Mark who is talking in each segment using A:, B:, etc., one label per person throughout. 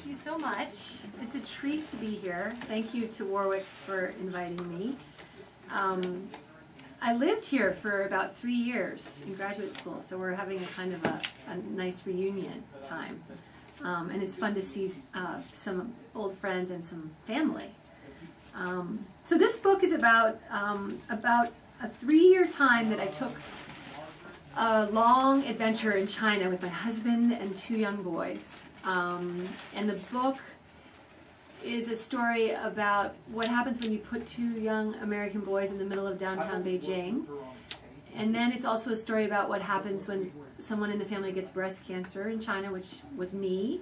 A: Thank you so much. It's a treat to be here. Thank you to Warwick for inviting me. I lived here for about 3 years in graduate school, so we're having a kind of a nice reunion time. And it's fun to see some old friends and some family. So this book is about a 3-year time that I took a long adventure in China with my husband and 2 young boys. And the book is a story about what happens when you put 2 young American boys in the middle of downtown Beijing. And then it's also a story about what happens when someone in the family gets breast cancer in China, which was me.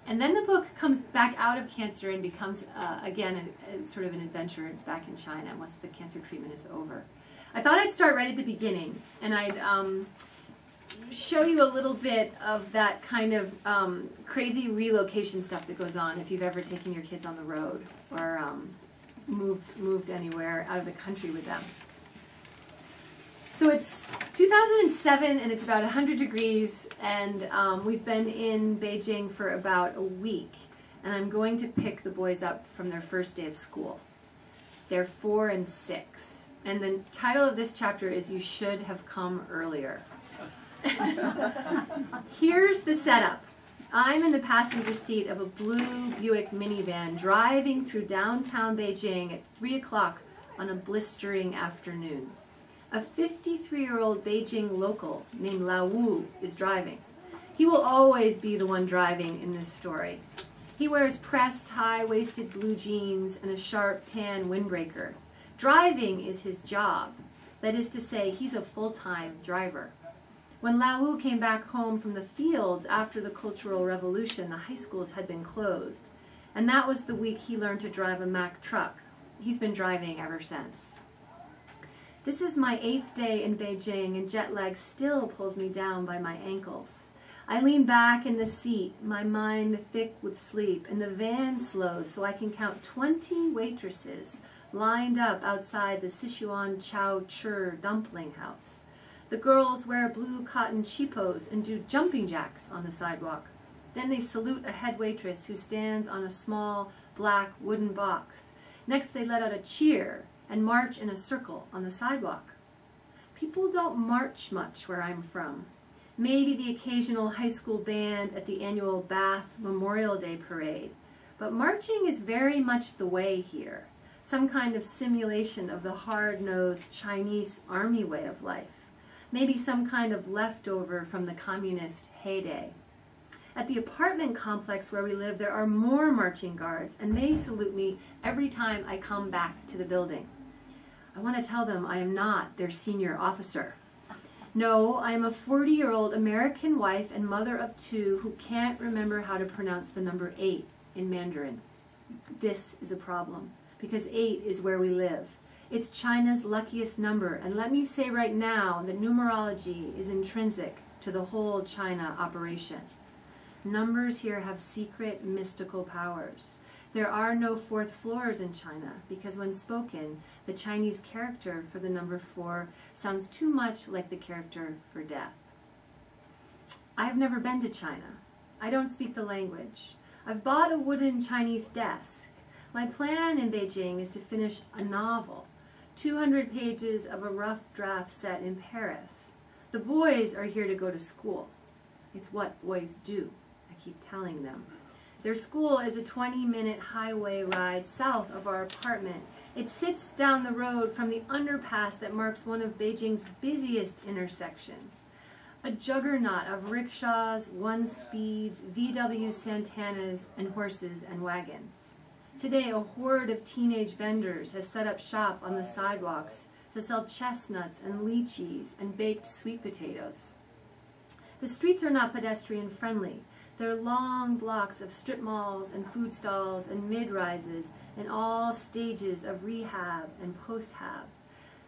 A: And then the book comes back out of cancer and becomes, again, sort of an adventure back in China once the cancer treatment is over. I thought I'd start right at the beginning, and I'd show you a little bit of that kind of crazy relocation stuff that goes on if you've ever taken your kids on the road or moved anywhere out of the country with them. So it's 2007 and it's about 100 degrees, and we've been in Beijing for about a week, and I'm going to pick the boys up from their first day of school. They're 4 and 6, and the title of this chapter is You Should Have Come Earlier. Here's the setup. I'm in the passenger seat of a blue Buick minivan driving through downtown Beijing at 3 o'clock on a blistering afternoon. A 53-year-old Beijing local named Lao Wu is driving. He will always be the one driving in this story. He wears pressed, high-waisted blue jeans and a sharp tan windbreaker. Driving is his job. That is to say, he's a full-time driver. When Lao Wu came back home from the fields after the Cultural Revolution, the high schools had been closed. And that was the week he learned to drive a Mack truck. He's been driving ever since. This is my 8th day in Beijing, and jet lag still pulls me down by my ankles. I lean back in the seat, my mind thick with sleep, and the van slows so I can count 20 waitresses lined up outside the Sichuan Chow Chur dumpling house. The girls wear blue cotton cheapos and do jumping jacks on the sidewalk. Then they salute a head waitress who stands on a small black wooden box. Next they let out a cheer and march in a circle on the sidewalk. People don't march much where I'm from. Maybe the occasional high school band at the annual Bath Memorial Day parade. But marching is very much the way here, some kind of simulation of the hard-nosed Chinese army way of life. Maybe some kind of leftover from the communist heyday. At the apartment complex where we live, there are more marching guards, and they salute me every time I come back to the building. I want to tell them I am not their senior officer. No, I am a 40-year-old American wife and mother of 2 who can't remember how to pronounce the number 8 in Mandarin. This is a problem, because 8 is where we live. It's China's luckiest number, and let me say right now that numerology is intrinsic to the whole China operation. Numbers here have secret, mystical powers. There are no 4th floors in China, because when spoken, the Chinese character for the number 4 sounds too much like the character for death. I have never been to China. I don't speak the language. I've bought a wooden Chinese desk. My plan in Beijing is to finish a novel. 200 pages of a rough draft set in Paris. The boys are here to go to school. It's what boys do, I keep telling them. Their school is a 20-minute highway ride south of our apartment. It sits down the road from the underpass that marks one of Beijing's busiest intersections. A juggernaut of rickshaws, one-speeds, VW Santanas, and horses and wagons. Today, a horde of teenage vendors has set up shop on the sidewalks to sell chestnuts and lychees and baked sweet potatoes. The streets are not pedestrian-friendly. They're long blocks of strip malls and food stalls and mid-rises in all stages of rehab and post-hab.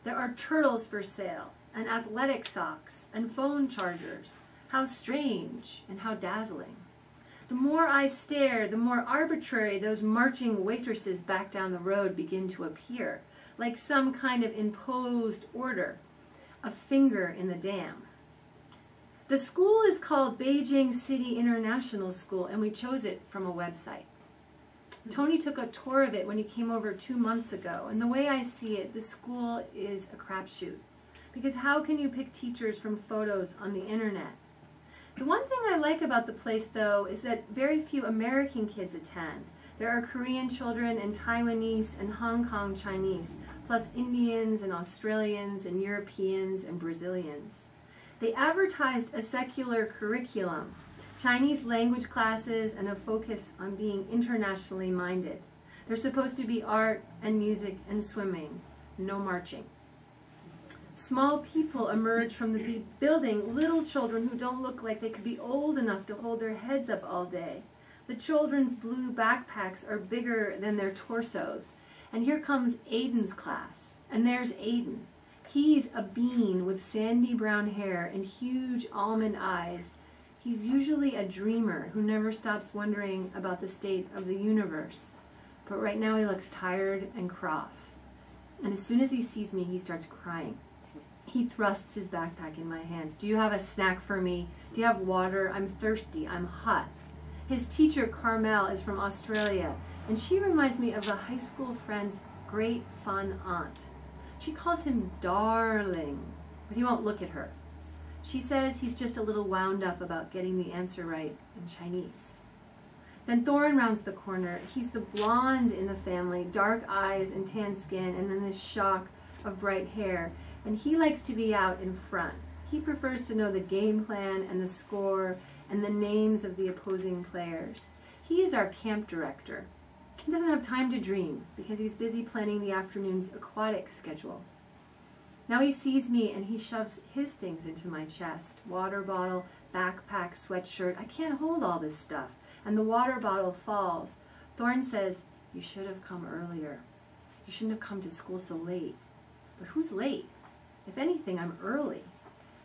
A: There are turtles for sale, and athletic socks, and phone chargers. How strange and how dazzling. The more I stare, the more arbitrary those marching waitresses back down the road begin to appear, like some kind of imposed order, a finger in the dam. The school is called Beijing City International School, and we chose it from a website. Tony took a tour of it when he came over 2 months ago, and the way I see it, the school is a crapshoot. Because how can you pick teachers from photos on the internet? The one thing I like about the place, though, is that very few American kids attend. There are Korean children and Taiwanese and Hong Kong Chinese, plus Indians and Australians and Europeans and Brazilians. They advertised a secular curriculum, Chinese language classes, and a focus on being internationally minded. There's supposed to be art and music and swimming, no marching. Small people emerge from the building, little children who don't look like they could be old enough to hold their heads up all day. The children's blue backpacks are bigger than their torsos. And here comes Aiden's class. And there's Aiden. He's a bean with sandy brown hair and huge almond eyes. He's usually a dreamer who never stops wondering about the state of the universe. But right now he looks tired and cross. And as soon as he sees me, he starts crying. He thrusts his backpack in my hands. Do you have a snack for me? Do you have water? I'm thirsty. I'm hot. His teacher, Carmel, is from Australia, and she reminds me of a high school friend's great fun aunt. She calls him darling, but he won't look at her. She says he's just a little wound up about getting the answer right in Chinese. Then Thorne rounds the corner. He's the blonde in the family, dark eyes and tan skin, and then this shock of bright hair. And he likes to be out in front. He prefers to know the game plan and the score and the names of the opposing players. He is our camp director. He doesn't have time to dream because he's busy planning the afternoon's aquatic schedule. Now he sees me and he shoves his things into my chest. Water bottle, backpack, sweatshirt. I can't hold all this stuff. And the water bottle falls. Thorne says, "You should have come earlier. You shouldn't have come to school so late." But who's late? If anything, I'm early.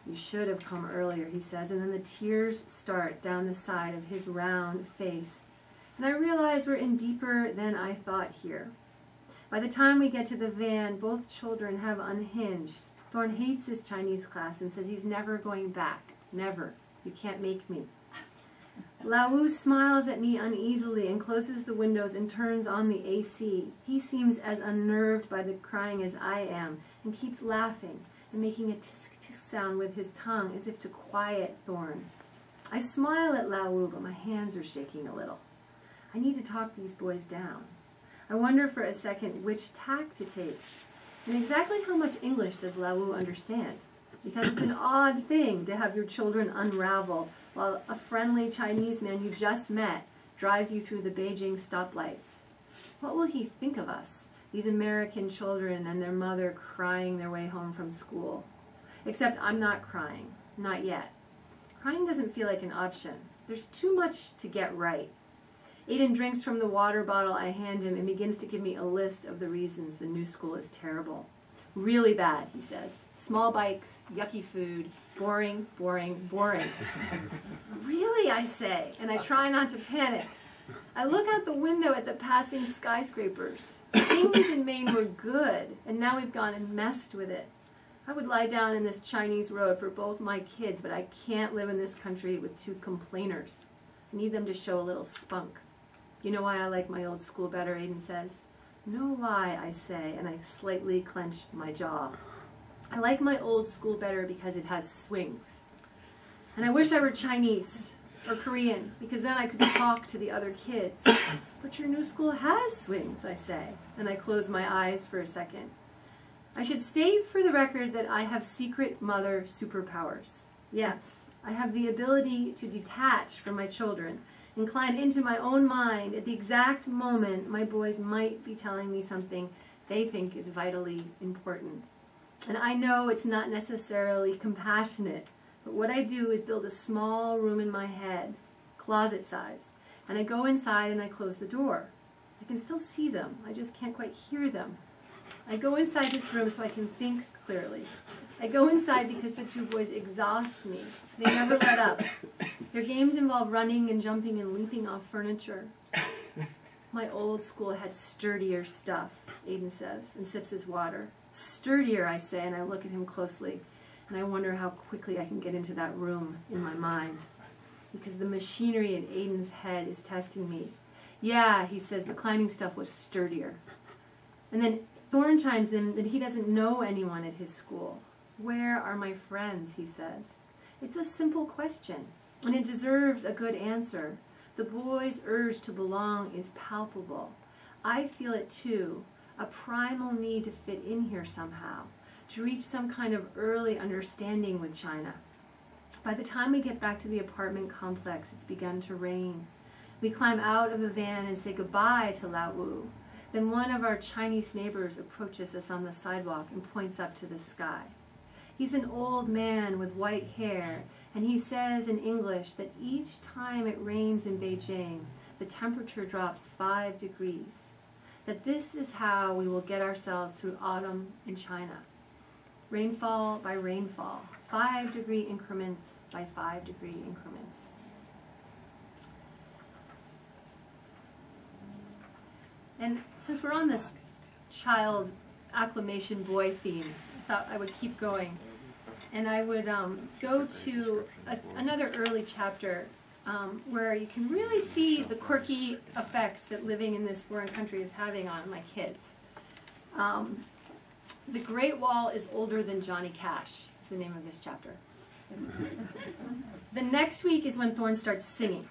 A: "You should have come earlier," he says, and then the tears start down the side of his round face. And I realize we're in deeper than I thought here. By the time we get to the van, both children have unhinged. Thorne hates his Chinese class and says he's never going back. Never. You can't make me. Lao smiles at me uneasily and closes the windows and turns on the AC. He seems as unnerved by the crying as I am and keeps laughing and making a tisk-tisk sound with his tongue as if to quiet Thorne. I smile at Lao, but my hands are shaking a little. I need to talk these boys down. I wonder for a second which tack to take. And exactly how much English does Lao understand? Because it's an odd thing to have your children unravel while a friendly Chinese man you just met drives you through the Beijing stoplights. What will he think of us, these American children and their mother crying their way home from school? Except I'm not crying. Not yet. Crying doesn't feel like an option. There's too much to get right. Aiden drinks from the water bottle I hand him and begins to give me a list of the reasons the new school is terrible. Really bad, he says. Small bikes, yucky food, boring, boring, boring. Really, I say, and I try not to panic. I look out the window at the passing skyscrapers. Things in Maine were good, and now we've gone and messed with it. I would lie down in this Chinese road for both my kids, but I can't live in this country with two complainers. I need them to show a little spunk. You know why I like my old school better, Aiden says. No why, I say, and I slightly clench my jaw. I like my old school better because it has swings. And I wish I were Chinese or Korean, because then I could talk to the other kids. But your new school has swings, I say, and I close my eyes for a second. I should state for the record that I have secret mother superpowers. Yes, I have the ability to detach from my children and climb into my own mind at the exact moment my boys might be telling me something they think is vitally important. And I know it's not necessarily compassionate, but what I do is build a small room in my head, closet-sized, and I go inside and I close the door. I can still see them, I just can't quite hear them. I go inside this room so I can think clearly. I go inside because the two boys exhaust me. They never let up. Their games involve running and jumping and leaping off furniture. My old school had sturdier stuff, Aiden says, and sips his water. Sturdier, I say, and I look at him closely. and I wonder how quickly I can get into that room in my mind, because the machinery in Aiden's head is testing me. Yeah, he says, the climbing stuff was sturdier. And then Thorne chimes in that he doesn't know anyone at his school. Where are my friends, he says. It's a simple question, and it deserves a good answer. The boy's urge to belong is palpable. I feel it too, a primal need to fit in here somehow, to reach some kind of early understanding with China. By the time we get back to the apartment complex, it's begun to rain. We climb out of the van and say goodbye to Lao Wu. Then one of our Chinese neighbors approaches us on the sidewalk and points up to the sky. He's an old man with white hair, and he says in English that each time it rains in Beijing, the temperature drops 5 degrees. That this is how we will get ourselves through autumn in China. Rainfall by rainfall, 5-degree increments by 5-degree increments. And since we're on this child acclamation boy theme, I thought I would keep going. And I would go to another early chapter where you can really see the quirky effects that living in this foreign country is having on my kids. The Great Wall is older than Johnny Cash, is the name of this chapter. The next week is when Thorne starts singing.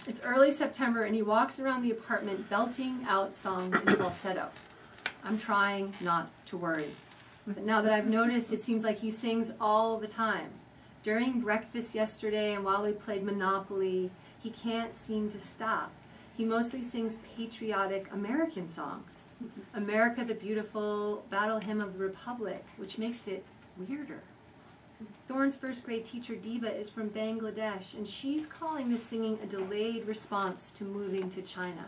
A: It's early September, and he walks around the apartment belting out songs in falsetto. I'm trying not to worry. But now that I've noticed, it seems like he sings all the time. During breakfast yesterday and while we played Monopoly, he can't seem to stop. He mostly sings patriotic American songs. America the Beautiful, Battle Hymn of the Republic, which makes it weirder. Thorne's first grade teacher, Diba, is from Bangladesh, and she's calling this singing a delayed response to moving to China.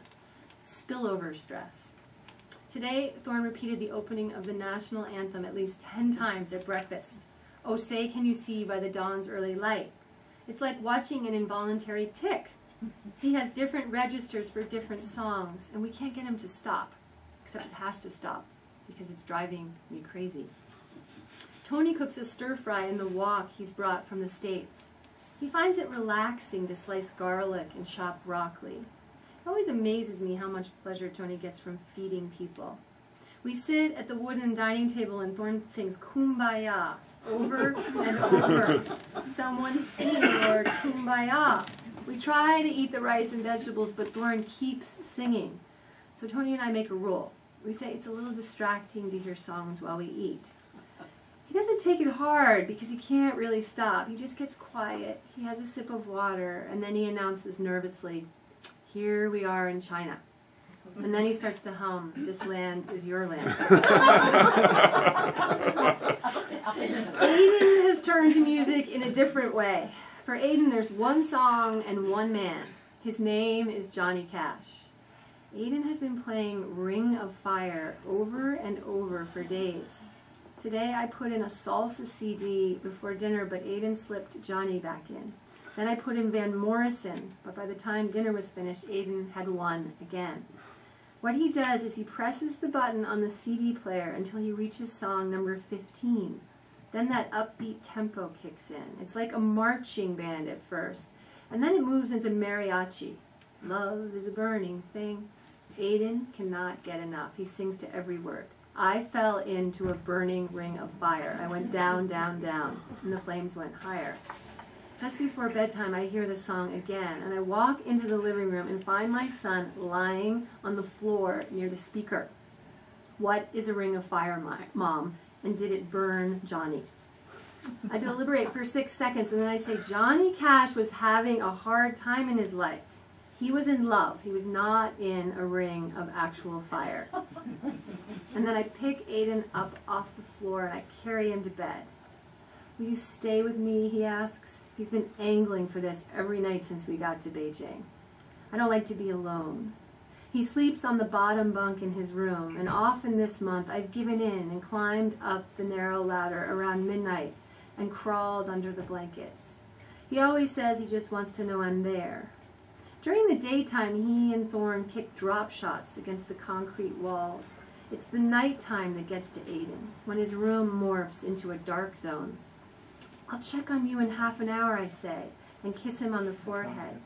A: Spillover stress. Today, Thorne repeated the opening of the national anthem at least 10 times at breakfast. Oh, say can you see by the dawn's early light. It's like watching an involuntary tick. He has different registers for different songs, and we can't get him to stop, except it has to stop, because it's driving me crazy. Tony cooks a stir-fry in the wok he's brought from the States. He finds it relaxing to slice garlic and chop broccoli. It always amazes me how much pleasure Tony gets from feeding people. We sit at the wooden dining table and Thorne sings Kumbaya over and over. Someone sing Lord Kumbaya. We try to eat the rice and vegetables, but Thorne keeps singing. So Tony and I make a rule. We say it's a little distracting to hear songs while we eat. He doesn't take it hard because he can't really stop. He just gets quiet. He has a sip of water, and then he announces nervously, "Here we are in China." And then he starts to hum, "This land is your land." Aiden has turned to music in a different way. For Aiden, there's one song and one man. His name is Johnny Cash. Aiden has been playing Ring of Fire over and over for days. Today I put in a salsa CD before dinner, but Aiden slipped Johnny back in. Then I put in Van Morrison, but by the time dinner was finished, Aiden had won again. What he does is he presses the button on the CD player until he reaches song number 15. Then that upbeat tempo kicks in. It's like a marching band at first, and then it moves into mariachi. Love is a burning thing. Aiden cannot get enough. He sings to every word. I fell into a burning ring of fire. I went down, down, down, and the flames went higher. Just before bedtime, I hear the song again, and I walk into the living room and find my son lying on the floor near the speaker. What is a ring of fire, Mom? And did it burn Johnny? I deliberate for 6 seconds, and then I say, Johnny Cash was having a hard time in his life. He was in love. He was not in a ring of actual fire. And then I pick Aiden up off the floor and I carry him to bed. Will you stay with me, he asks. He's been angling for this every night since we got to Beijing. I don't like to be alone. He sleeps on the bottom bunk in his room, and often this month I've given in and climbed up the narrow ladder around midnight and crawled under the blankets. He always says he just wants to know I'm there. During the daytime, he and Thorne kick drop shots against the concrete walls. It's the nighttime that gets to Aiden, when his room morphs into a dark zone. I'll check on you in half an hour, I say, and kiss him on the forehead.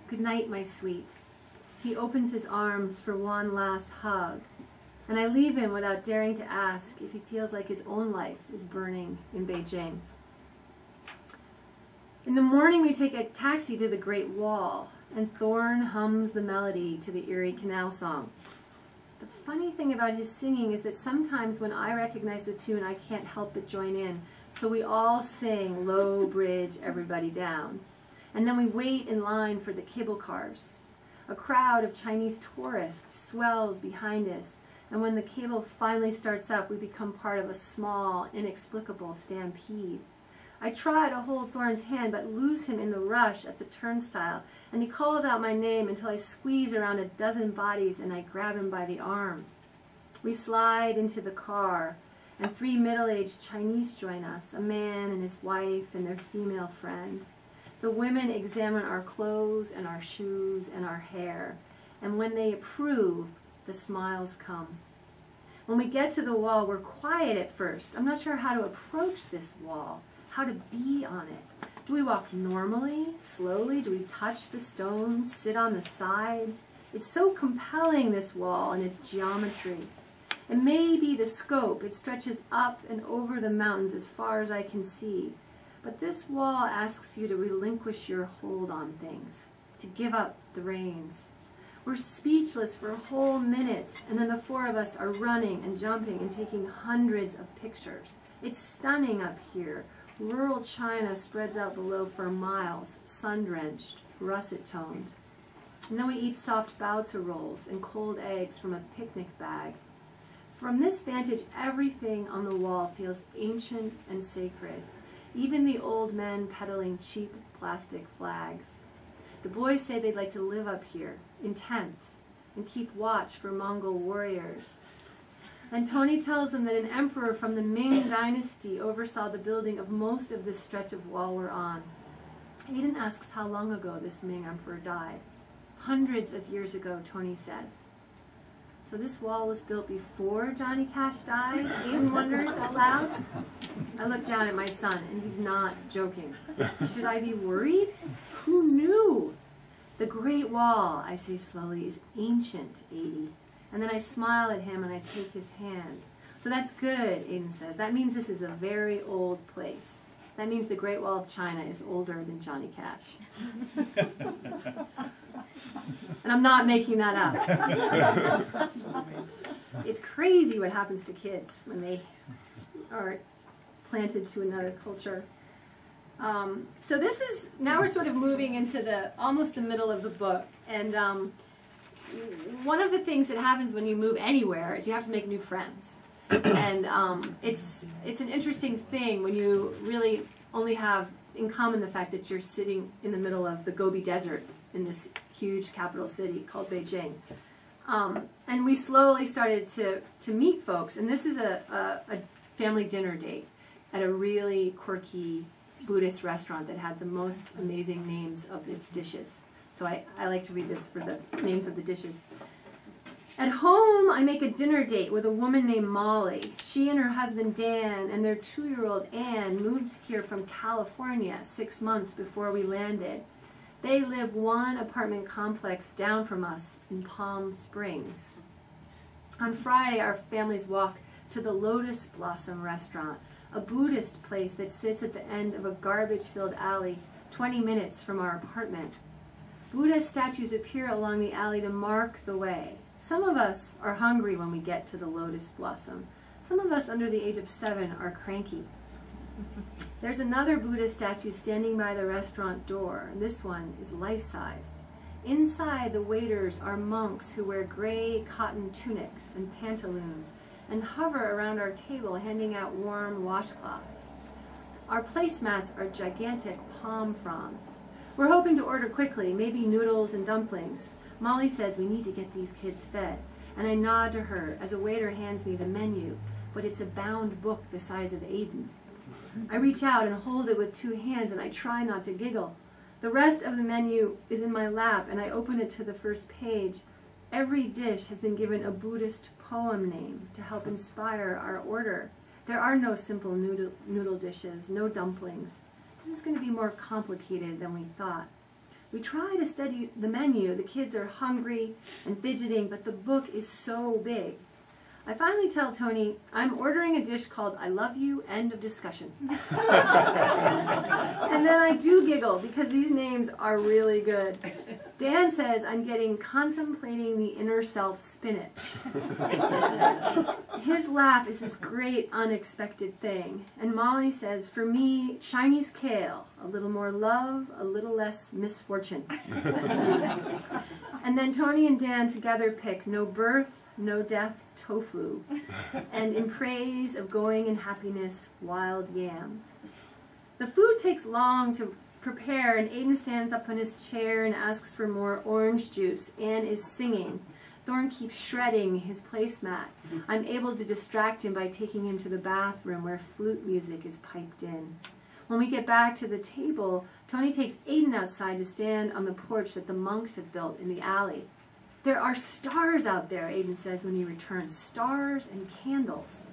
A: Good night, my sweet. He opens his arms for one last hug, and I leave him without daring to ask if he feels like his own life is burning in Beijing. In the morning, we take a taxi to the Great Wall, and Thorne hums the melody to the Erie Canal song. The funny thing about his singing is that sometimes when I recognize the tune, I can't help but join in. So we all sing Low Bridge, Everybody Down. And then we wait in line for the cable cars. A crowd of Chinese tourists swells behind us, and when the cable finally starts up, we become part of a small, inexplicable stampede. I try to hold Thorne's hand, but lose him in the rush at the turnstile, and he calls out my name until I squeeze around a dozen bodies and I grab him by the arm. We slide into the car, and 3 middle-aged Chinese join us, a man and his wife and their female friend. The women examine our clothes and our shoes and our hair, and when they approve, the smiles come. When we get to the wall, we're quiet at first. I'm not sure how to approach this wall, how to be on it. Do we walk normally, slowly? Do we touch the stones, sit on the sides? It's so compelling, this wall and its geometry. It may be the scope. It stretches up and over the mountains as far as I can see. But this wall asks you to relinquish your hold on things, to give up the reins. We're speechless for whole minutes, and then the 4 of us are running and jumping and taking hundreds of pictures. It's stunning up here. Rural China spreads out below for miles, sun-drenched, russet-toned. And then we eat soft baozi rolls and cold eggs from a picnic bag. From this vantage, everything on the wall feels ancient and sacred, even the old men peddling cheap plastic flags. The boys say they'd like to live up here, in tents, and keep watch for Mongol warriors. And Tony tells them that an emperor from the Ming dynasty oversaw the building of most of this stretch of wall we're on. Aiden asks how long ago this Ming emperor died. Hundreds of years ago, Tony says. So this wall was built before Johnny Cash died? Aiden wonders out loud. I look down at my son, and he's not joking. Should I be worried? Who knew? The Great Wall, I say slowly, is ancient, 80. And then I smile at him and I take his hand. So that's good, Aiden says. That means this is a very old place. That means the Great Wall of China is older than Johnny Cash. And I'm not making that up. It's crazy what happens to kids when they are planted to another culture. So this is, now we're sort of moving into almost the middle of the book. And one of the things that happens when you move anywhere is you have to make new friends. And it's an interesting thing when you really only have in common the fact that you're sitting in the middle of the Gobi Desert in this huge capital city called Beijing. And we slowly started to meet folks. And this is a family dinner date at a really quirky Buddhist restaurant that had the most amazing names of its dishes. So I like to read this for the names of the dishes. At home, I make a dinner date with a woman named Molly. She and her husband Dan and their 2-year-old Anne moved here from California 6 months before we landed. They live 1 apartment complex down from us in Palm Springs. On Friday, our families walk to the Lotus Blossom restaurant, a Buddhist place that sits at the end of a garbage-filled alley 20 minutes from our apartment. Buddha statues appear along the alley to mark the way. Some of us are hungry when we get to the Lotus Blossom. Some of us under the age of 7 are cranky. There's another Buddha statue standing by the restaurant door. This one is life-sized. Inside, the waiters are monks who wear gray cotton tunics and pantaloons and hover around our table handing out warm washcloths. Our placemats are gigantic palm fronds. We're hoping to order quickly, maybe noodles and dumplings. Molly says we need to get these kids fed, and I nod to her as a waiter hands me the menu, but it's a bound book the size of Aiden. I reach out and hold it with 2 hands, and I try not to giggle. The rest of the menu is in my lap, and I open it to the first page. Every dish has been given a Buddhist poem name to help inspire our order. There are no simple noodle dishes, no dumplings. this is going to be more complicated than we thought. We try to study the menu. The kids are hungry and fidgeting, but the book is so big. I finally tell Tony, I'm ordering a dish called I Love You, End of Discussion. And then I do giggle because these names are really good. Dan says I'm getting Contemplating the Inner Self spinach. His laugh is this great unexpected thing. And Molly says, for me, Chinese kale, a little more love, a little less misfortune. And then Tony and Dan together pick No Birth, No Death, Tofu, and in praise of going in happiness, wild yams. The food takes long to prepare, and Aiden stands up on his chair and asks for more orange juice. Anne is singing. Thorne keeps shredding his placemat. I'm able to distract him by taking him to the bathroom where flute music is piped in. When we get back to the table, Tony takes Aiden outside to stand on the porch that the monks have built in the alley. There are stars out there, Aiden says when he returns. Stars and candles.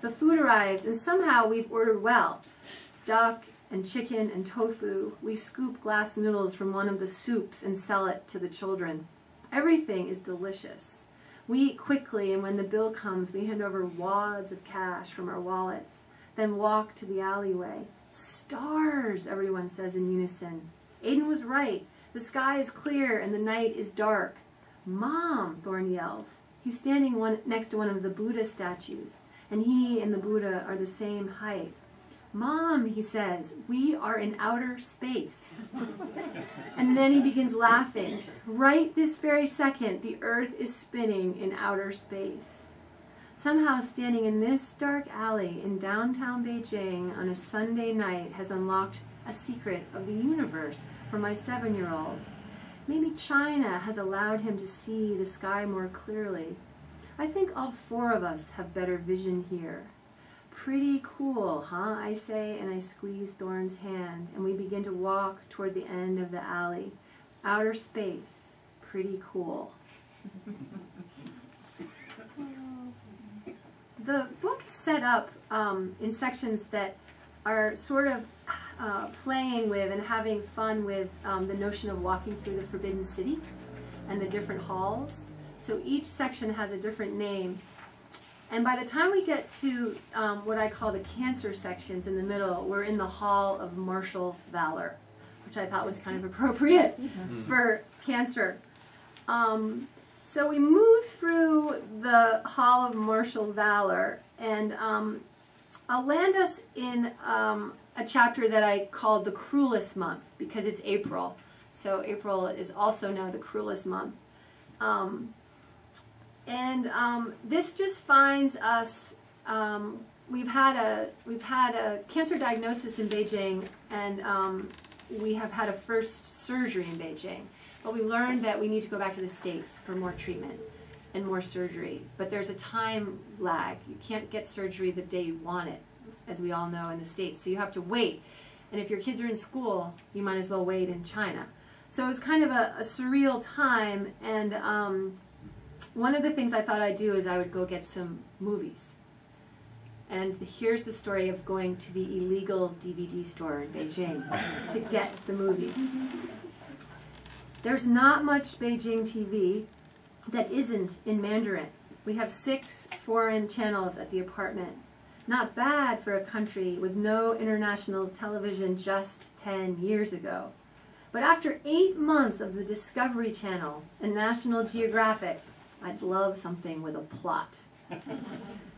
A: The food arrives, and somehow we've ordered well. Duck and chicken and tofu. We scoop glass noodles from one of the soups and sell it to the children. Everything is delicious. We eat quickly, and when the bill comes, we hand over wads of cash from our wallets, then walk to the alleyway. Stars, everyone says in unison. Aiden was right. The sky is clear, and the night is dark. Mom, Thorne yells. He's standing next to one of the Buddha statues, and he and the Buddha are the same height. Mom, he says, we are in outer space. And then he begins laughing. Right this very second, the earth is spinning in outer space. Somehow standing in this dark alley in downtown Beijing on a Sunday night has unlocked a secret of the universe for my 7-year-old. Maybe China has allowed him to see the sky more clearly. I think all 4 of us have better vision here. Pretty cool, huh? I say, and I squeeze Thorne's hand, and we begin to walk toward the end of the alley. Outer space. Pretty cool. The book is set up in sections that are sort of playing with and having fun with the notion of walking through the Forbidden City and the different halls. So each section has a different name. And by the time we get to what I call the cancer sections in the middle, we're in the Hall of Martial Valor, which I thought was kind of appropriate for cancer. So we moved through the Hall of Martial Valor, and I'll land us in a chapter that I called the Cruelest Month, because it's April. So April is also now the Cruelest Month. This just finds us, we've had a cancer diagnosis in Beijing, and we have had a first surgery in Beijing. But we learned that we need to go back to the States for more treatment and more surgery. But there's a time lag. You can't get surgery the day you want it, as we all know in the States. So you have to wait. And if your kids are in school, you might as well wait in China. So it was kind of a surreal time. And one of the things I thought I'd do is I would go get some movies. And here's the story of going to the illegal DVD store in Beijing to get the movies. There's not much Beijing TV that isn't in Mandarin. We have 6 foreign channels at the apartment. Not bad for a country with no international television just 10 years ago. But after 8 months of the Discovery Channel and National Geographic, I'd love something with a plot.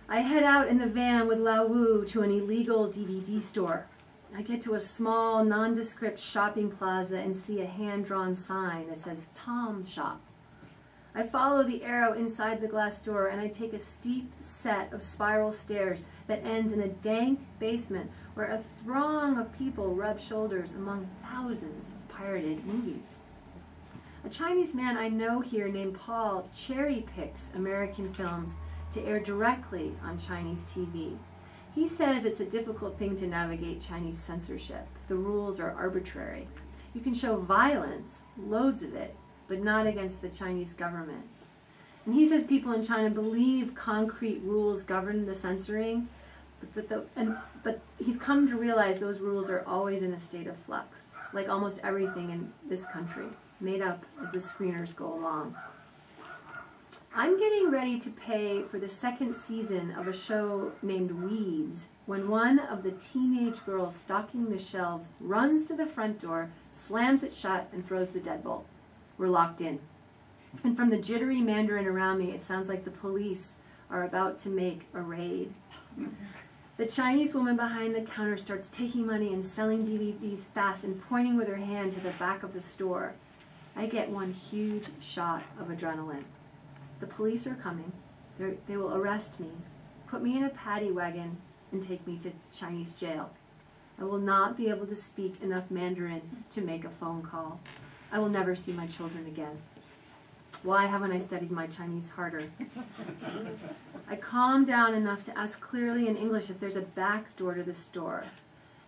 A: I head out in the van with Lao Wu to an illegal DVD store. I get to a small, nondescript shopping plaza and see a hand-drawn sign that says Tom's Shop. I follow the arrow inside the glass door, and I take a steep set of spiral stairs that ends in a dank basement where a throng of people rub shoulders among thousands of pirated movies. A Chinese man I know here named Paul cherry-picks American films to air directly on Chinese TV. He says it's a difficult thing to navigate Chinese censorship. The rules are arbitrary. You can show violence, loads of it, but not against the Chinese government. And he says people in China believe concrete rules govern the censoring, But he's come to realize those rules are always in a state of flux, like almost everything in this country, made up as the screeners go along. I'm getting ready to pay for the second season of a show named Weeds, when one of the teenage girls stocking the shelves runs to the front door, slams it shut, and throws the deadbolt. We're locked in. And from the jittery Mandarin around me, it sounds like the police are about to make a raid. The Chinese woman behind the counter starts taking money and selling DVDs fast and pointing with her hand to the back of the store. I get one huge shot of adrenaline. The police are coming. They will arrest me, put me in a paddy wagon, and take me to Chinese jail. I will not be able to speak enough Mandarin to make a phone call. I will never see my children again. Why haven't I studied my Chinese harder? I calm down enough to ask clearly in English if there's a back door to the store.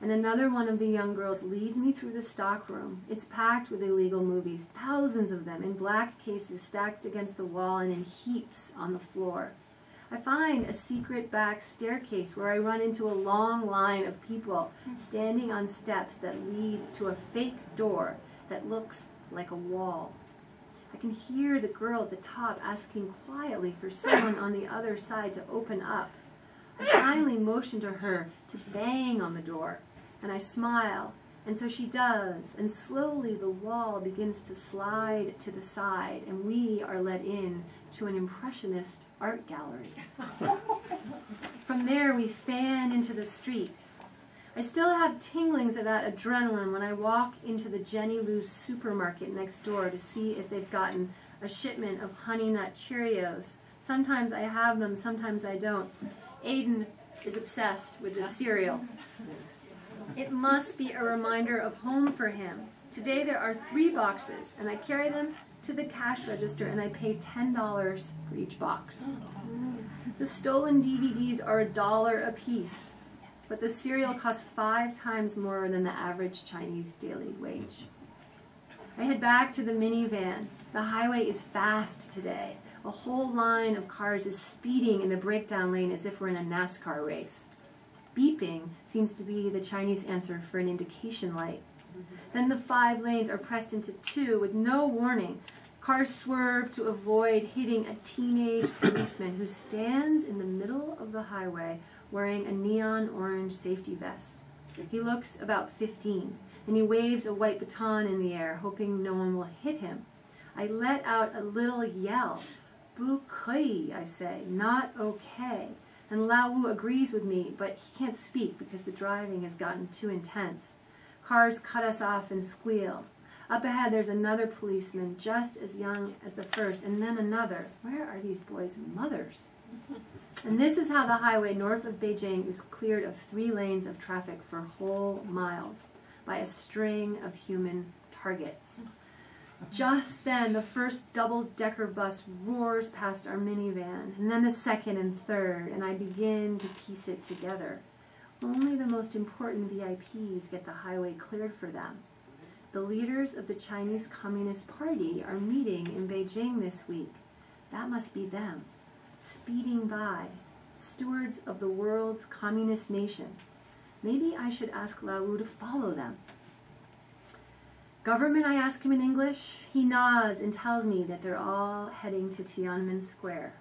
A: And another one of the young girls leads me through the stock room. It's packed with illegal movies, thousands of them, in black cases stacked against the wall and in heaps on the floor. I find a secret back staircase where I run into a long line of people standing on steps that lead to a fake door that looks like a wall. I can hear the girl at the top asking quietly for someone on the other side to open up. I finally motion to her to bang on the door, and I smile, and so she does, and slowly the wall begins to slide to the side, and we are let in to an impressionist art gallery. From there, we fan into the street. I still have tinglings of that adrenaline when I walk into the Jenny Lou's supermarket next door to see if they've gotten a shipment of Honey Nut Cheerios. Sometimes I have them, sometimes I don't. Aiden is obsessed with this cereal. It must be a reminder of home for him. Today there are 3 boxes, and I carry them to the cash register, and I pay $10 for each box. The stolen DVDs are $1 a piece, but the cereal costs 5 times more than the average Chinese daily wage. I head back to the minivan. The highway is fast today. A whole line of cars is speeding in the breakdown lane as if we're in a NASCAR race. Beeping seems to be the Chinese answer for an indication light. Then the 5 lanes are pressed into 2 with no warning. Cars swerve to avoid hitting a teenage policeman who stands in the middle of the highway wearing a neon orange safety vest. He looks about 15, and he waves a white baton in the air, hoping no one will hit him. I let out a little yell. "Bu kei," I say, not okay. And Lao Wu agrees with me, but he can't speak because the driving has gotten too intense. Cars cut us off and squeal. Up ahead there's another policeman, just as young as the first, and then another. Where are these boys' mothers? And this is how the highway north of Beijing is cleared of 3 lanes of traffic for whole miles by a string of human targets. Just then, the first double-decker bus roars past our minivan, and then the second and third, and I begin to piece it together. Only the most important VIPs get the highway cleared for them. The leaders of the Chinese Communist Party are meeting in Beijing this week. That must be them, speeding by, stewards of the world's communist nation. Maybe I should ask Lao Wu to follow them. "Government?" I ask him in English. He nods and tells me that they're all heading to Tiananmen Square.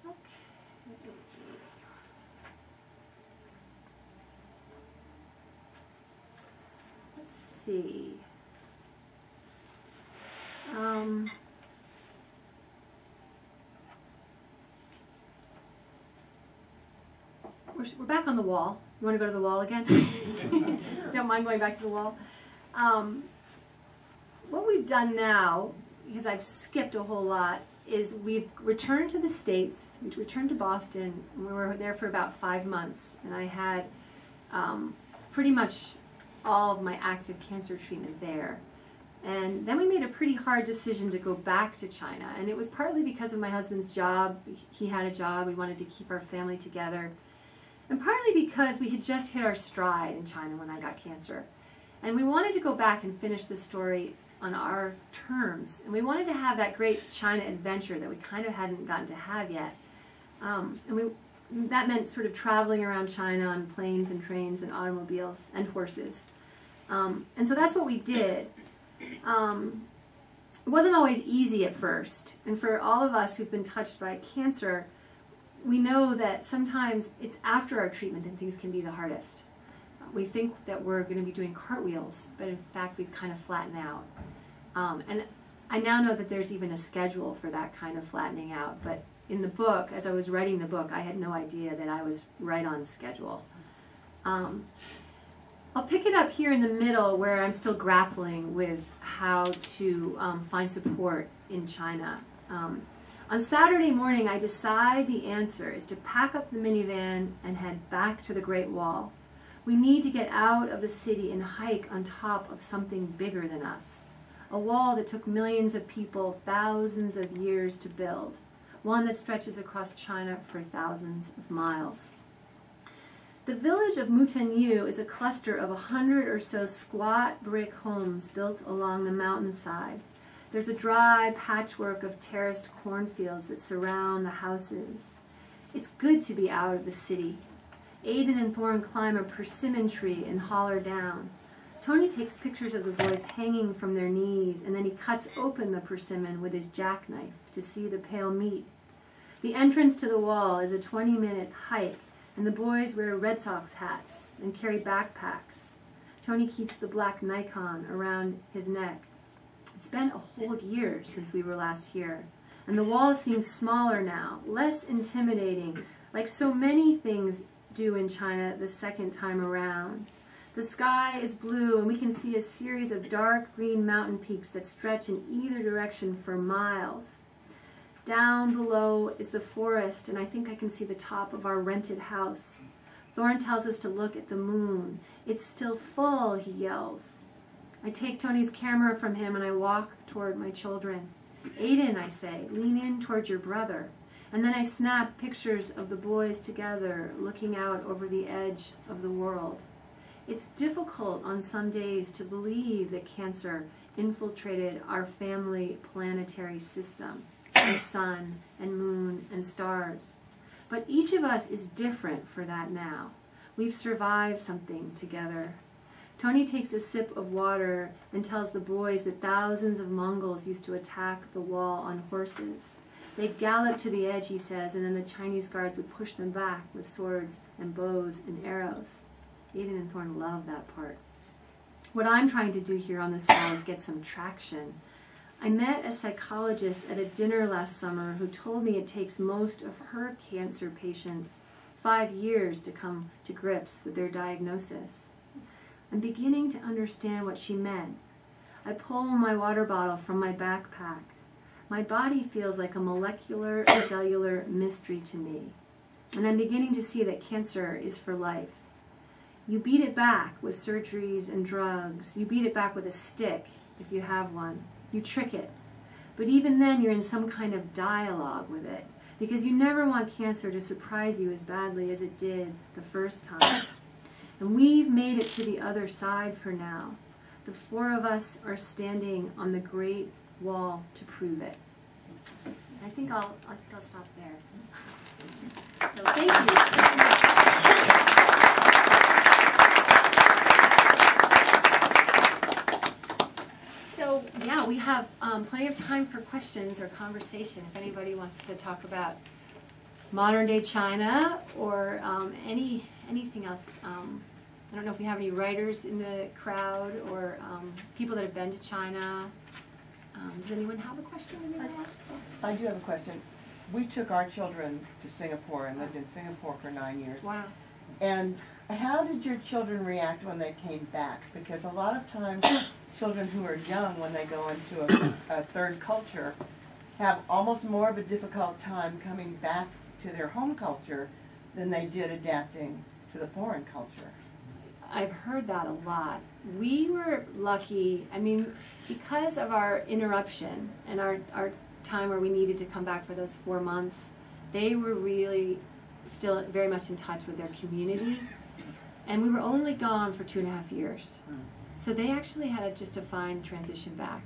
A: Okay. Let's see. We're back on the wall. You want to go to the wall again? You don't mind going back to the wall? What we've done now, because I've skipped a whole lot, is we've returned to the States. We returned to Boston. And we were there for about 5 months, and I had pretty much all of my active cancer treatment there. And then we made a pretty hard decision to go back to China, and it was partly because of my husband's job. He had a job. We wanted to keep our family together. And partly because we had just hit our stride in China when I got cancer. And we wanted to go back and finish the story on our terms. And we wanted to have that great China adventure that we kind of hadn't gotten to have yet. And that meant sort of traveling around China on planes and trains and automobiles and horses. And so that's what we did. It wasn't always easy at first. And for all of us who've been touched by cancer, we know that sometimes it's after our treatment that things can be the hardest. We think that we're going to be doing cartwheels, but in fact we've kind of flattened out. And I now know that there's even a schedule for that kind of flattening out. But in the book, as I was writing the book, I had no idea that I was right on schedule. I'll pick it up here in the middle where I'm still grappling with how to find support in China. On Saturday morning, I decide the answer is to pack up the minivan and head back to the Great Wall. We need to get out of the city and hike on top of something bigger than us. A wall that took millions of people thousands of years to build. One that stretches across China for thousands of miles. The village of Mutanyu is a cluster of 100 or so squat brick homes built along the mountainside. There's a dry patchwork of terraced cornfields that surround the houses. It's good to be out of the city. Aiden and Thorne climb a persimmon tree and holler down. Tony takes pictures of the boys hanging from their knees, and then he cuts open the persimmon with his jackknife to see the pale meat. The entrance to the wall is a 20-minute hike, and the boys wear Red Sox hats and carry backpacks. Tony keeps the black Nikon around his neck. It's been a whole year since we were last here, and the wall seems smaller now, less intimidating, like so many things do in China the second time around. The sky is blue, and we can see a series of dark green mountain peaks that stretch in either direction for miles. Down below is the forest, and I think I can see the top of our rented house. Thorne tells us to look at the moon. It's still full, he yells. I take Tony's camera from him and I walk toward my children. Aiden, I say, lean in toward your brother. And then I snap pictures of the boys together, looking out over the edge of the world. It's difficult on some days to believe that cancer infiltrated our family planetary system, our sun and moon and stars. But each of us is different for that now. We've survived something together. Tony takes a sip of water and tells the boys that thousands of Mongols used to attack the wall on horses. They'd gallop to the edge, he says, and then the Chinese guards would push them back with swords and bows and arrows. Aiden and Thorne love that part. What I'm trying to do here on this wall is get some traction. I met a psychologist at a dinner last summer who told me it takes most of her cancer patients 5 years to come to grips with their diagnosis. I'm beginning to understand what she meant. I pull my water bottle from my backpack. My body feels like a molecular, cellular mystery to me. And I'm beginning to see that cancer is for life. You beat it back with surgeries and drugs. You beat it back with a stick, if you have one. You trick it. But even then, you're in some kind of dialogue with it, because you never want cancer to surprise you as badly as it did the first time. And we've made it to the other side for now. The 4 of us are standing on the Great Wall to prove it. I think I'll stop there. So thank you. So yeah, we have plenty of time for questions or conversation. If anybody wants to talk about modern day China or anything else. I don't know if we have any writers in the crowd or people that have been to China. Does anyone have a question they want to ask?
B: I do have a question. We took our children to Singapore and lived in Singapore for 9 years.
A: Wow.
B: And how did your children react when they came back? Because a lot of times children who are young, when they go into a third culture, have almost more of a difficult time coming back to their home culture than they did adapting to the foreign culture.
A: I've heard that a lot. We were lucky, I mean, because of our interruption and our time where we needed to come back for those 4 months, they were really still very much in touch with their community. And we were only gone for 2.5 years. So they actually had just a fine transition back.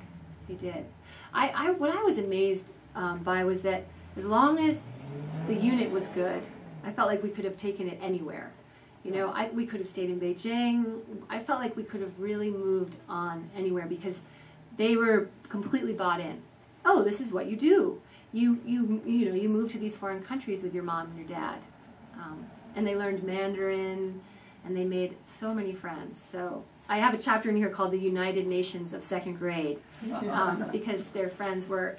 A: They did. What I was amazed by was that as long as the unit was good, I felt like we could have taken it anywhere. You know, we could have stayed in Beijing. I felt like we could have really moved on anywhere because they were completely bought in. Oh, this is what you do. You know, you move to these foreign countries with your mom and your dad. And they learned Mandarin, and they made so many friends. So I have a chapter in here called the United Nations of Second Grade, because their friends were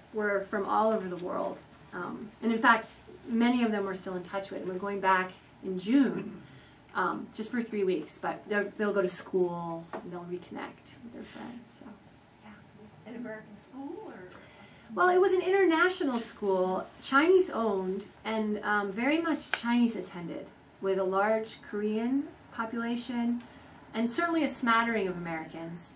A: from all over the world. And in fact, many of them we're still in touch with. And we're going back in June, just for 3 weeks. But they'll go to school, and they'll reconnect with their friends. So, yeah.
C: An American school, or?
A: Well, it was an international school, Chinese owned, and very much Chinese attended, with a large Korean population, and certainly a smattering of Americans.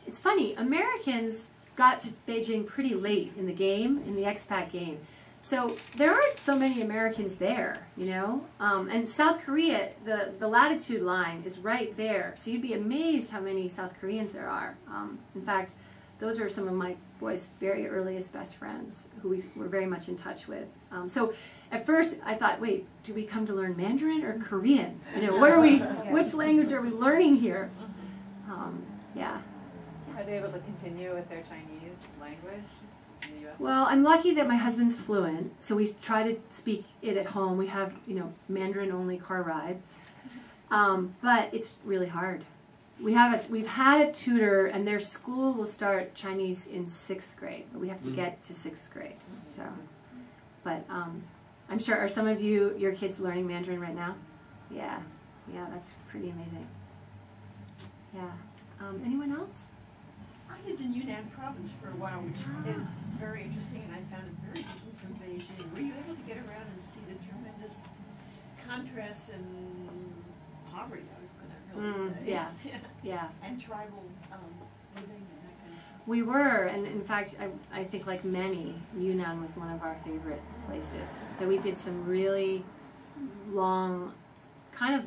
A: It's funny, Americans got to Beijing pretty late in the game, in the expat game. So there aren't so many Americans there, you know? And South Korea, the latitude line is right there. So you'd be amazed how many South Koreans there are. In fact, those are some of my boys' very earliest best friends who we were very much in touch with. So at first I thought, wait, do we come to learn Mandarin or Korean? You know, what are we, which language are we learning here? Yeah.
D: Are they able to continue with their Chinese language in the U.S.?
A: Well, I'm lucky that my husband's fluent, so we try to speak it at home. We have, you know, Mandarin-only car rides, but it's really hard. We've had a tutor, and their school will start Chinese in 6th grade, but we have to get to 6th grade. So, but I'm sure, are some of your kids learning Mandarin right now? Yeah, that's pretty amazing. Yeah. Anyone else?
C: I lived in Yunnan province for a while, which is very interesting, and I found it very different from Beijing. Were you able to get around and see the tremendous contrasts in poverty, I was going to really say.
A: Yeah.
C: And tribal living and that kind of thing.
A: We were, and in fact, I think like many, Yunnan was one of our favorite places. So we did some really long, kind of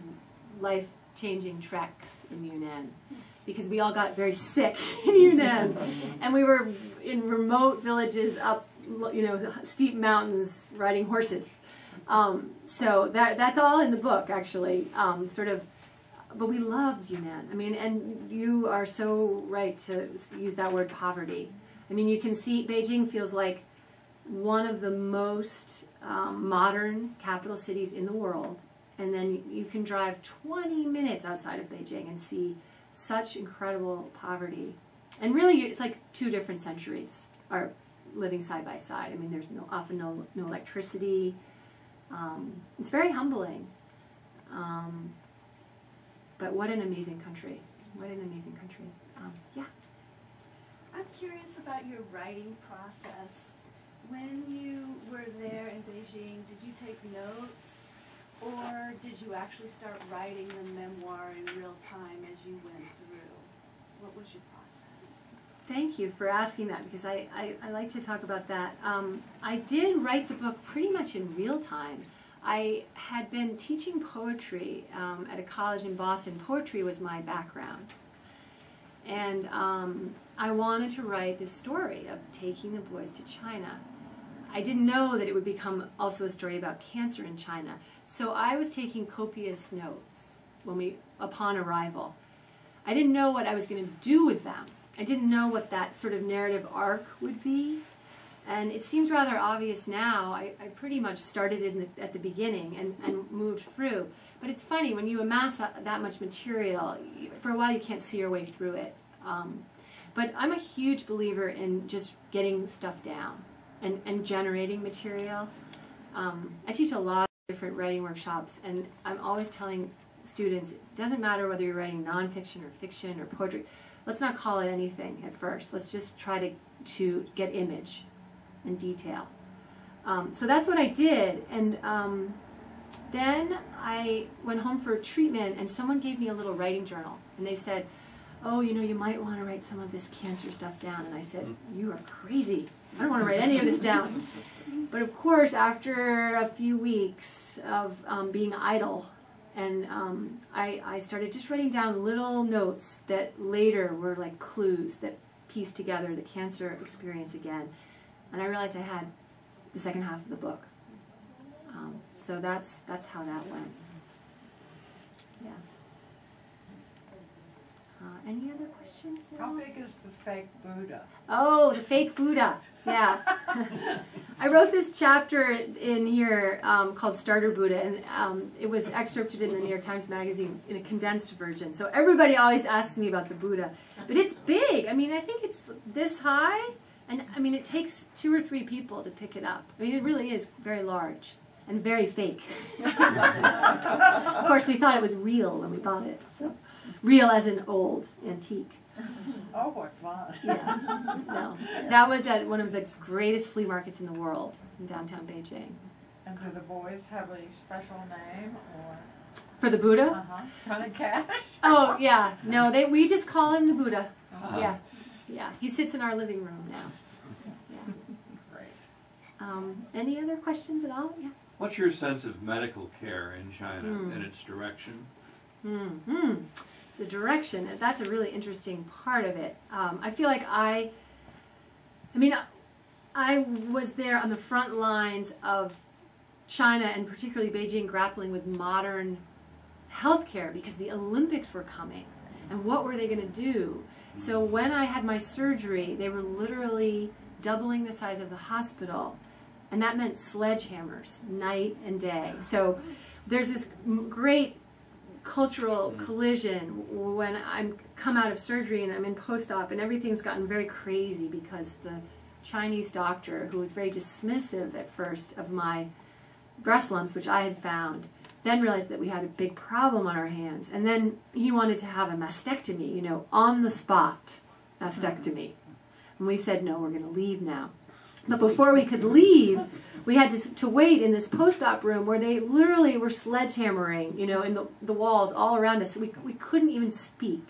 A: life-changing treks in Yunnan, because we all got very sick in Yunnan, and we were in remote villages up, you know, steep mountains, riding horses. So that's all in the book, actually, sort of. But we loved Yunnan. I mean, and you are so right to use that word, poverty. I mean, you can see Beijing feels like one of the most modern capital cities in the world, and then you can drive 20 minutes outside of Beijing and see such incredible poverty. And really, it's like 2 different centuries are living side by side. I mean, there's often no electricity. It's very humbling. But what an amazing country. What an amazing country. Yeah.
E: I'm curious about your writing process. When you were there in Beijing, did you take notes, or did you actually start writing the memoir in real time as you went through? What was your process?
A: Thank you for asking that, because I like to talk about that. I did write the book pretty much in real time. I had been teaching poetry at a college in Boston. Poetry was my background. And I wanted to write this story of taking the boys to China. I didn't know that it would become also a story about cancer in China. So I was taking copious notes upon arrival. I didn't know what I was going to do with them. I didn't know what that sort of narrative arc would be. And it seems rather obvious now. I pretty much started at the beginning and moved through. But it's funny, when you amass that much material, for a while you can't see your way through it. But I'm a huge believer in just getting stuff down and generating material. I teach a lot of different writing workshops, and I'm always telling students, it doesn't matter whether you're writing nonfiction or fiction or poetry. Let's not call it anything at first. Let's just try to get image and detail. So that's what I did, and then I went home for treatment, and someone gave me a little writing journal, and they said, oh, you know, you might want to write some of this cancer stuff down. And I said, you are crazy. I don't want to write any of this down. But of course, after a few weeks of being idle, and I started just writing down little notes that later were like clues that pieced together the cancer experience again. And I realized I had the second half of the book. So that's how that went. Yeah. Any other questions?
F: How big is the fake Buddha?
A: Oh, the fake Buddha. Yeah. I wrote this chapter in here called Starter Buddha, and it was excerpted in the New York Times Magazine in a condensed version. So everybody always asks me about the Buddha. But it's big. I mean, I think it's this high, and I mean, it takes 2 or 3 people to pick it up. I mean, it really is very large and very fake. Of course, we thought it was real when we bought it. So, real as in old, antique.
F: Oh, what fun.
A: Yeah. No. That was at one of the greatest flea markets in the world in downtown Beijing.
F: And do the boys have a special name or?
A: For the Buddha?
F: Kind of cash?
A: Oh, yeah. No, we just call him the Buddha.
F: Uh-huh.
A: Yeah. He sits in our living room now. Yeah.
F: Great.
A: Any other questions at all? Yeah.
G: What's your sense of medical care in China and its direction?
A: The direction, that's a really interesting part of it. I feel like I was there on the front lines of China and particularly Beijing grappling with modern healthcare because the Olympics were coming. And what were they going to do? So when I had my surgery, they were literally doubling the size of the hospital. And that meant sledgehammers night and day. So there's this great cultural collision when I come out of surgery and I'm in post-op and everything's gotten very crazy because the Chinese doctor, who was very dismissive at first of my breast lumps, which I had found, then realized that we had a big problem on our hands. And then he wanted to have a mastectomy, on the spot mastectomy. And we said, no, we're going to leave now. But before we could leave, we had to wait in this post-op room where they literally were sledgehammering, in the walls all around us. We couldn't even speak.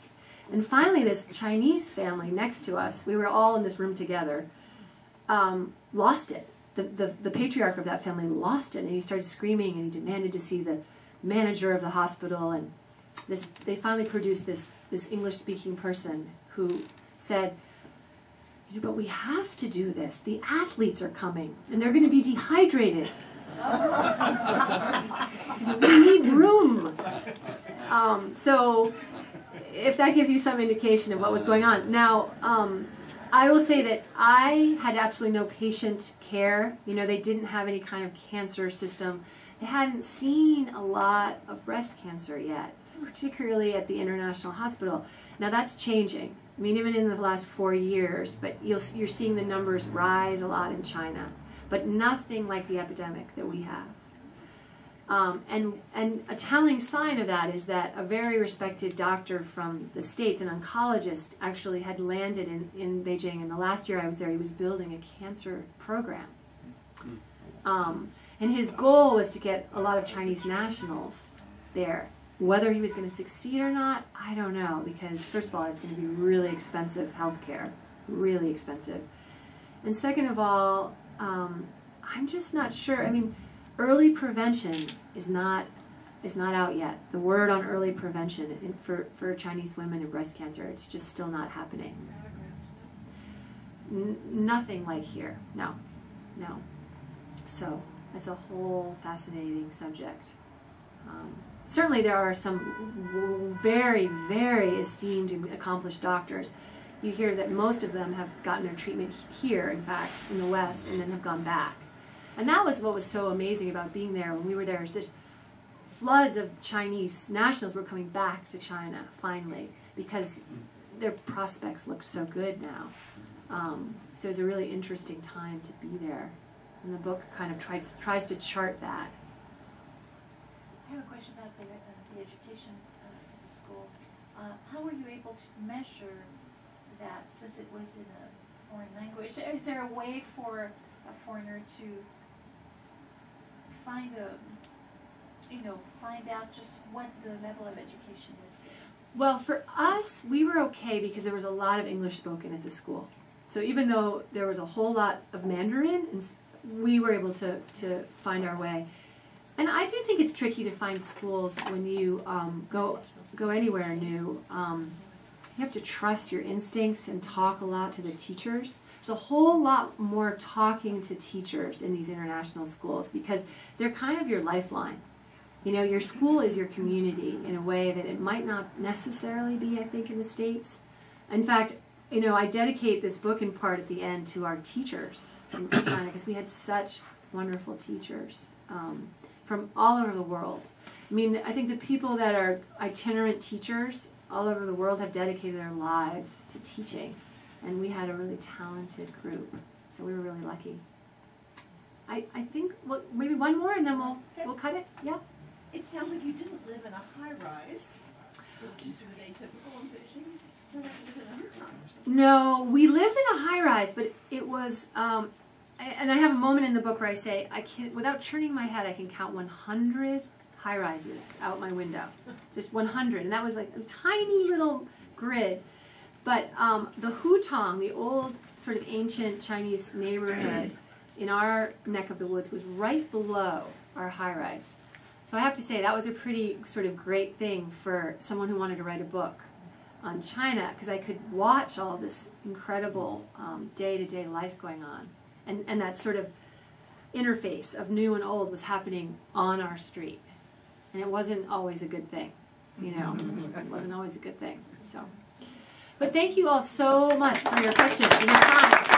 A: And finally, this Chinese family next to us, we were all in this room together, lost it. The patriarch of that family lost it, and he started screaming, and he demanded to see the manager of the hospital. And they finally produced this English-speaking person who said, but we have to do this. The athletes are coming, and they're going to be dehydrated. We need room. So if that gives you some indication of what was going on. Now, I will say that I had absolutely no patient care. They didn't have any kind of cancer system. They hadn't seen a lot of breast cancer yet, particularly at the International Hospital. Now that's changing. I mean, even in the last 4 years, but you're seeing the numbers rise a lot in China, but nothing like the epidemic that we have. And a telling sign of that is that a very respected doctor from the States, an oncologist, actually had landed in Beijing. And the last year I was there, he was building a cancer program. And his goal was to get a lot of Chinese nationals there. Whether he was going to succeed or not, I don't know, because first of all, it's going to be really expensive healthcare, really expensive. And second of all, I'm just not sure. I mean, early prevention is not out yet. The word on early prevention for Chinese women and breast cancer, it's just still not happening. Nothing like here. No. So it's a whole fascinating subject. Certainly there are some very, very esteemed and accomplished doctors. You hear that most of them have gotten their treatment here, in fact, in the West, and then have gone back. And that was what was so amazing about being there when we were there, is this floods of Chinese nationals were coming back to China, finally, because their prospects looked so good now. So it was a really interesting time to be there. And the book kind of tries to chart that.
H: I have a question about the education at the school. How were you able to measure that, since it was in a foreign language? Is there a way for a foreigner to find out just what the level of education is there?
A: Well, for us, we were okay because there was a lot of English spoken at the school. So even though there was a whole lot of Mandarin, we were able to find our way. And I do think it's tricky to find schools when you go anywhere new. You have to trust your instincts and talk a lot to the teachers. There's a whole lot more talking to teachers in these international schools because they're kind of your lifeline. You know, your school is your community in a way that it might not necessarily be, I think, in the States. In fact, you know, I dedicate this book in part at the end to our teachers in China because we had such wonderful teachers from all over the world. I mean, I think the people that are itinerant teachers all over the world have dedicated their lives to teaching. And we had a really talented group. So we were really lucky. I think, well, maybe one more and then we'll cut it. Yeah?
C: It sounds like you didn't live in a high-rise, which is sort of atypical in Beijing. It sounds like you lived in a Hutong or something.
A: No, we lived in a high-rise, but it was, and I have a moment in the book where I say, I can, without turning my head, I can count 100 high-rises out my window. Just 100. And that was like a tiny little grid. But the Hutong, the old sort of ancient Chinese neighborhood in our neck of the woods, was right below our high-rise. So I have to say that was a pretty sort of great thing for someone who wanted to write a book on China, because I could watch all this incredible day-to-day life going on. And that sort of interface of new and old was happening on our street. And it wasn't always a good thing, you know. It wasn't always a good thing. So, but thank you all so much for your questions and your time.